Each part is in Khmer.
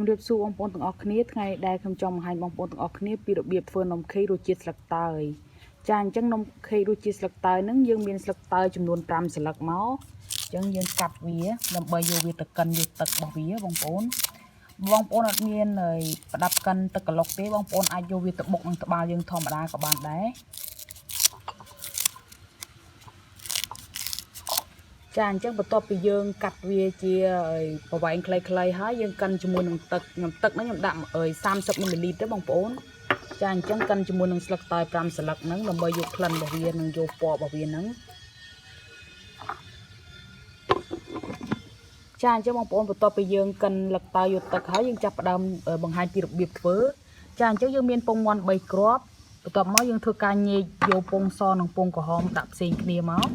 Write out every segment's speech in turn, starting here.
ជំរាបសួរបងប្អូនទាំងអស់គ្នាថ្ងៃដែលខ្ញុំចង់បង្ហាញបងប្អូនទាំងអស់គ្នាពីរបៀបធ្វើនំខេករសជាតិស្លឹកតើយចាអញ្ចឹងនំខេករសជាតិស្លឹកតើយហ្នឹងយើងមានស្លឹកតើយចំនួន5ស្លឹកមកអញ្ចឹងយើងកាត់វាដើម្បីយកវាទៅកិនយកទឹករបស់វាបងប្អូនអត់មានប្រដាប់កិនទឹកក្លុកទេបងប្អូនអាចយកវាទៅបុកនឹងត្បាល់យើងធម្មតាក៏បានដែរចាអញ្ចឹងបន្ទាប់ពីយើងកាត់វាជាប្រវែងខ្លីៗហើយយើងកិនជាមួយនឹងទឹកហ្នឹងខ្ញុំដាក់30 មីលីលីត្រទេបងប្អូនចាអញ្ចឹងកិនជាមួយនឹងស្លឹកតើយ5ស្លឹកហ្នឹងដើម្បីយកក្លិនរបស់វានិងយកពណ៌របស់វាហ្នឹងចាអញ្ចឹងបងប្អូនបន្ទាប់ពីយើងកិនស្លឹកតើយយកទឹកហើយយើងចាប់ផ្ដើមបង្ហាញពីរបៀបធ្វើចាអញ្ចឹងយើងមានពងមាន់3គ្រាប់បន្ទាប់មកយើងធ្វើការញែកយកពងសនិងពងក្រហមដាក់ផ្សេងគ្នាមក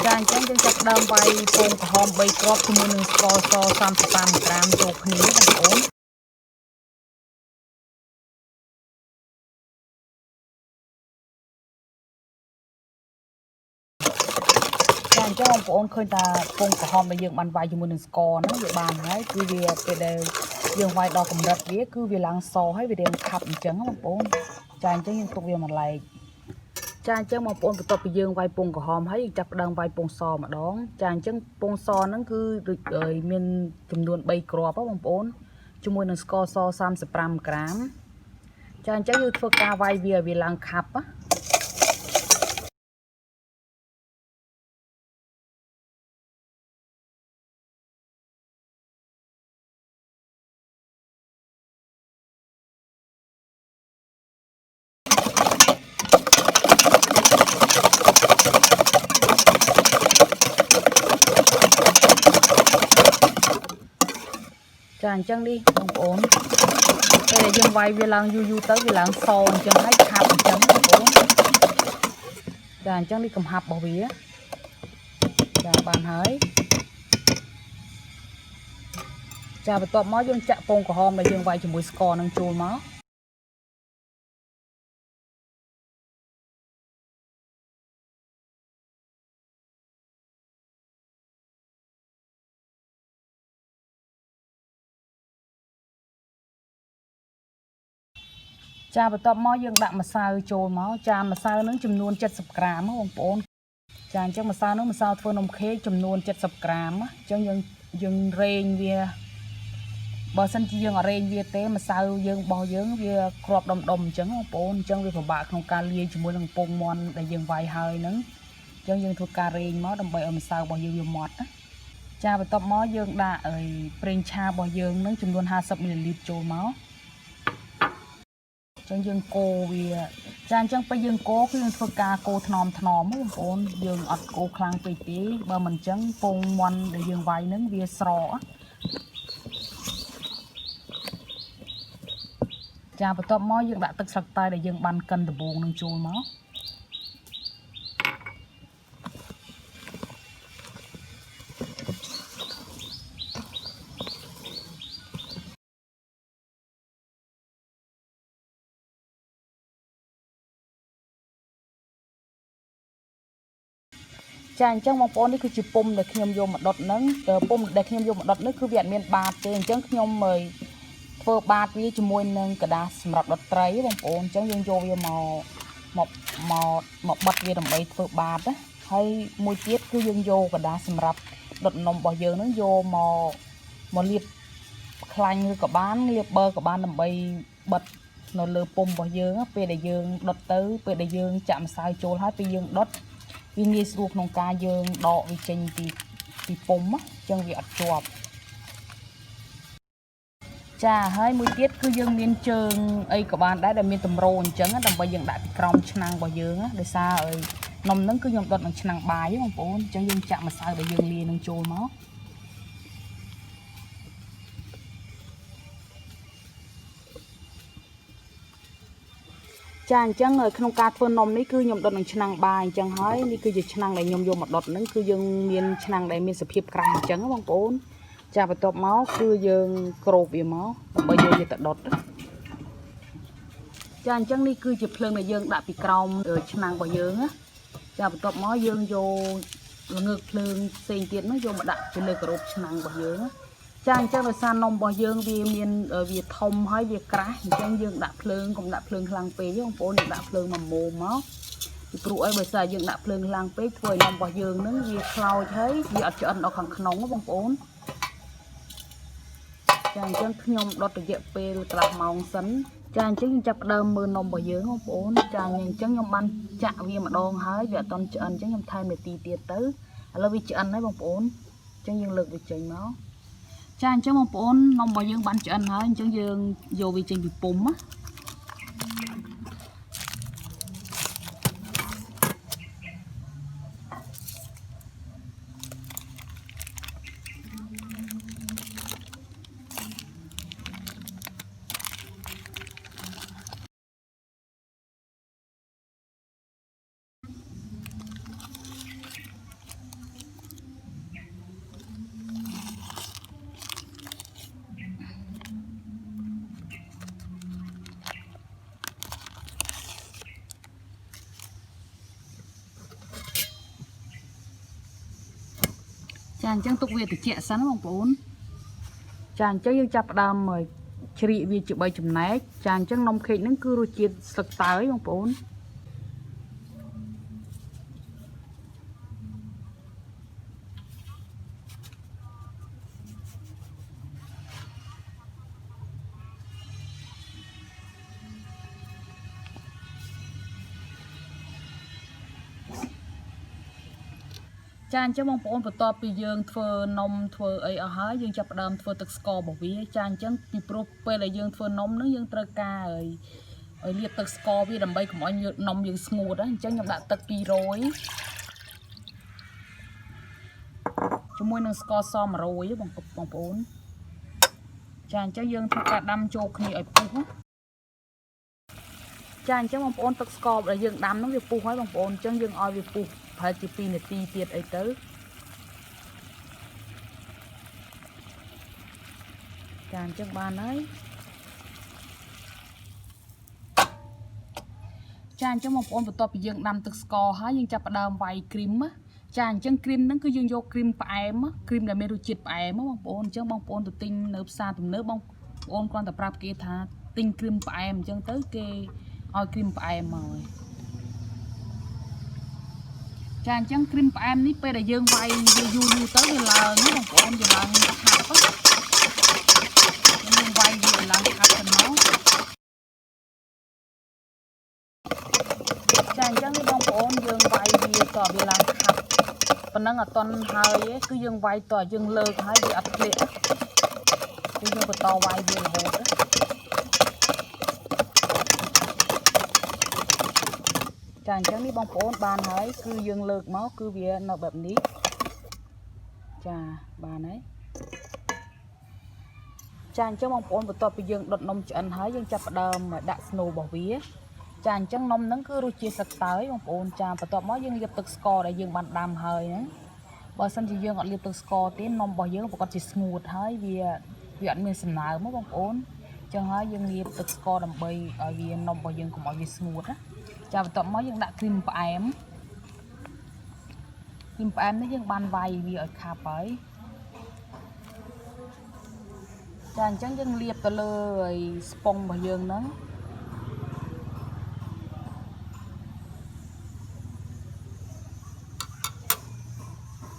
ចាអញ្ចឹងយើងចាប់ផ្ដើមវាយពងក្រហម3គ្រាប់ជាមួយនឹងស្ករស35 ក្រាមចូលគ្នាបងប្អូនចាអញ្ចឹងបងប្អូនឃើញថាពងក្រហមដែលយើងបានវាយជាមួយនឹងស្ករហ្នឹងវាបានហើយគឺវាពេលដែលយើងវាយដល់កម្រិតវាគឺវាឡើងសហើយវារាងខាប់អញ្ចឹងបងប្អូនចាអញ្ចឹងយើងទុកវាមួយឡែកចាអញ្ចឹងបងប្អូនបន្ទាប់ពីយើងវាយពងក្រហមហើយយើងចាប់ផ្ដើមវាយពងសម្ដងចាអញ្ចឹងពងសហ្នឹងគឺដូចមានចំនួន3គ្រាប់បងប្អូនជាមួយនឹងស្ករស35 ក្រាមចាអញ្ចឹងយើងធ្វើការវាយវាឲ្យវាឡើងខាប់ចាអញ្ចឹងនេះបងប្អូនពេលដែលយើងវាយវាឡើងយូរទៅវាឡើងសអញ្ចឹងហើយខាប់អញ្ចឹងបងប្អូនចាអញ្ចឹងនេះកំហាប់របស់វាចាបានហើយចាបន្ទាប់មកយើងចាក់ពងក្រហមដែលយើងវាយជាមួយស្ករនឹងចូលមកចាបន្ទាប់មកយើងដាក់ម្សៅចូលមកចាម្សៅនឹងចំនួន70 ក្រាមបងប្អូនចាអញ្ចឹងម្សៅនឹងម្សៅធ្វើនំខេកចំនួន70 ក្រាមអញ្ចឹងយើងរែងវាបើសិនជាយើងអត់រែងវាទេម្សៅយើងរបស់យើងវាគ្រាប់ដុំអញ្ចឹងបងប្អូនអញ្ចឹងវាពិបាកក្នុងការលាយជាមួយនឹងពងមាន់ដែលយើងវាយហើយហ្នឹងអញ្ចឹងយើងធ្វើការរែងមកដើម្បីឲ្យម្សៅរបស់យើងវាម៉ត់ណាចាបន្ទាប់មកយើងដាក់ប្រេងឆារបស់យើងនឹងចំនួន50 មីលីលីត្រចូលមកអញ្ចឹងយើងកូរវាចាអញ្ចឹងពេលយើងកូរគឺយើងធ្វើការកូរថ្នមបងប្អូនយើងអត់កូរខ្លាំងពេកទេបើមិនអញ្ចឹងពងមាន់ដែលយើងវាយនឹងវាស្រកចាបន្ទាប់មកយើងដាក់ទឹកស្លឹកតើយដែលយើងបានកិនដំបូងនឹងចូលមកចាអញ្ចឹងបងប្អូននេះគឺជាពុំដែលខ្ញុំយកមកដុតហ្នឹងពុំដែលខ្ញុំយកមកដុតនេះគឺវាអត់មានបាតទេអញ្ចឹងខ្ញុំធ្វើបាតវាជាមួយនឹងกระดาษសម្រាប់ដុតត្រីបងប្អូនអញ្ចឹងយើងយកវាមកបិទវាដើម្បីធ្វើបាតណាហើយមួយទៀតគឺយើងយកกระดาษសម្រាប់ដុតនំរបស់យើងហ្នឹងយកមកលាបខ្លាញ់ឬក៏បានលាបប៊ឺក៏បានដើម្បីបិទនៅលើពុំរបស់យើងពេលដែលយើងដុតទៅពេលដែលយើងចាក់ម្សៅចូលហើយពេលយើងដុតវាងាយស្រួលក្នុងការយើងដកវាចេញពីពុំអញ្ចឹងវាអត់ជាប់ ចាហើយមួយទៀតគឺយើងមានជើងអីក៏បានដែរដែលមានតម្រោអញ្ចឹងដើម្បីយើងដាក់ពីក្រោមឆ្នាំងរបស់យើងដោយសារ นมนั้นก็ยมดดหนังฉนังบายบางปอนจังยังจะมาใส่ใบยังเลียนังโจมเอาจานจังเลยขนมกาเฟิร์นมนี่คือยมดดหนังฉนังบายจังเฮ้ยนี่คือจะฉนังได้ยมมาดดนั่นคือยังเมียนฉนังได้เมียนสเปียบกลางจังบางปอนจะไปตบเมาส์คือยังโกรบอยู่เมาส์ใบยังจะตัดดดจานจังนี่คือจะเพลิงในยังดับปีกราวฉนังใบยังáจะไปตบเมาส์ยังโยเงือกเพลิงเสียงเตียนไม่โยมาดับจะเลยกระโดดฉนังใบยังáจางจังเราซานมใบยังวีเมียนวีทอมให้วีกระจังยังดับเพลิงกับดับเพลิงพลังเปย์ยังโปนดับเพลิงมาโมเมาส์กรุไอ้ใบสายยังดับเพลิงพลังเปย์ถวยนมใบยังนั้นวีคลาวใช้วีอัดจะอันเอาขังขนมก็บางโปนจางจังขยมรถเยอะเปย์กลับมองสันจางจังจับเดิมมือนมใบยังบางโปนจางยังจังยมบันจะวีมาดองหายวีตอนจะอันจังยมไทยเมตีเตียตื้อแล้ววีจะอันให้บางโปนจังยังเลิกวีใจเมาส์จานจังมองปนนมบยังบันจันฮะจังยังโยวิจังบิปุ่มอะจานจังตุกเวติเจสันมองปนจานจังยังจับดามเหมยชริวีจุใบจุ่มแหนจานจังนมเค้กนั่นคือรสจีนสไตล์มองปนจานจังมองปนประตอบปียังเทอนมเทอไออาหารยังจับดามเทอตึกสกอบอกวิจานจังปีโปรเปอะไรยังเทอนมนั่นยังตระกาไอเรียกตึกสกอวิดำใบของอันนมยังสงูดะจังยังดัดตึกปีโรยจมวยนังสกอซอมโรยบางปนจานจังยังถูกกระดำโจกนี่ไอปูจานจังบางปนตึกสกออะไรยังดำน้องวิปูให้บางปนจังยังออยวิปูพายจีปีเนี่ยตีเตียดไอเตอร์จานจังบานấyจานจังมองปนประตอบไปยังดำตึกสกอฮะยังจับประดามไวครีมมะจานจังครีมนั่นคือยังโยครีมปลายมะครีมแต่เมรูจิตปลายมะบางปนจังบางปนตัวติงเนื้อซาตัวเนื้อบางปนก่อนแต่ปรับเกธาติงครีมปลายมันจังเตอร์เกเอาครีมปลายมาเลยจานจังครีมปลายนี่ไปแต่ยังไวยูเตอร์เวลาเนาะบางปนเวลาหักปะยังไวเวลาหักกันเนาะจานจังนี่บางปนยังไวต่อเวลาหักปนังตอนหายคือยังไวต่อยังเลิกหายดีอัดเละคือยังต่อไวเวียนโหดจานจังนี่บางปนบานหายคือยังเลิกเมาส์คือเวียนแบบนี้จ้าบานấyจานจังบางปนต่อไปยังดดนมจันหายยังจับเดิมดักสโนบอกวิจานจังนมนั่นคือรูจีสไตล์บางปนจานต่อมายังเรียบตึกสกอร์ได้ยังบันดำหายนะบางสันจะยังเรียบตึกสกอร์เต้นนมบ่ยังปกติสมูทหายเวียอันมีสนามมั้งบางปนจังหายยังเรียบตึกสกอร์ดำใบเวียนมบ่ยังก็บ่ยังสมูทนะจานต่อมายังดักครีมปลายนี่ยังบานไวเวียขาไปจานจังยังเรียบตัวเลยสปองบ่ยังนั้น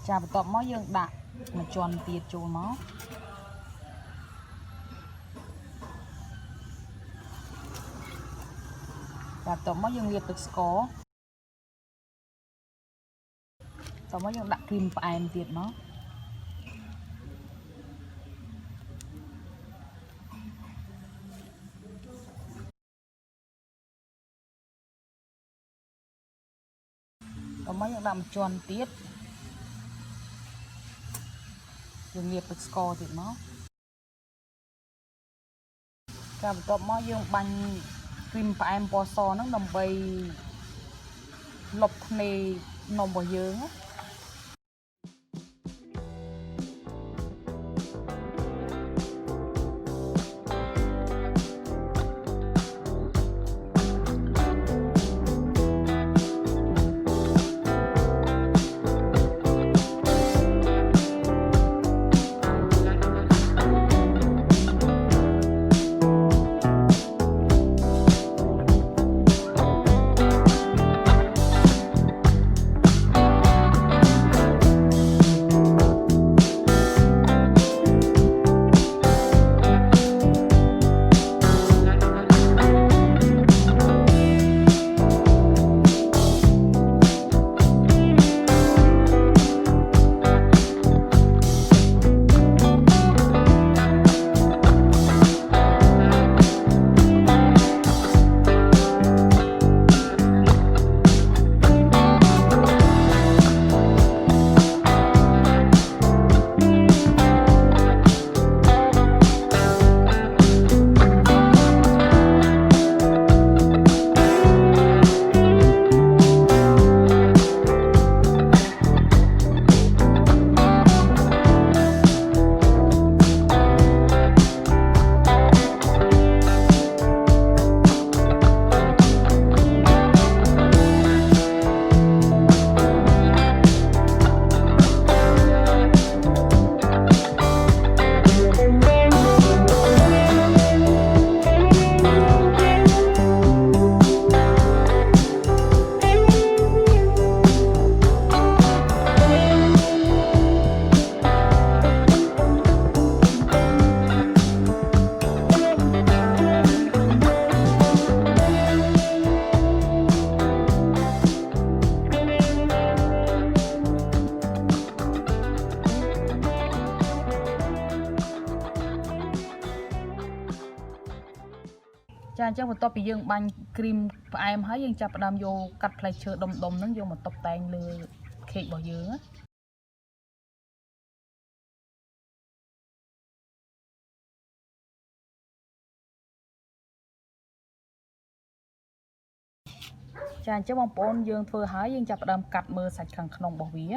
จานต่อมายังดักมาจวนเตียโจมจานต่อมายังเรียบตึกสกอร์ต่อมายังดักครีมปลายเตียเนาะจ យើងដាក់មួយជាន់ទៀតយើងលាបទឹកស្ករទៀតមកចាបន្ទាប់មកយើងបាញ់គ្រីមផ្អែមពណ៌សហ្នឹងដើម្បីលុបធ្នេនំរបស់យើងណាចាអញ្ចឹងបន្ទាប់ពីយើងបាញ់គ្រីមផ្អែមហើយយើងចាប់ផ្ដើមយកកាត់ផ្លែឈើដុំហ្នឹងយកមកតុបតែងលើខេករបស់យើងណាចាអញ្ចឹងបងប្អូនយើងធ្វើហើយយើងចាប់ផ្ដើមកាត់មើលសាច់ខាងក្នុងរបស់វា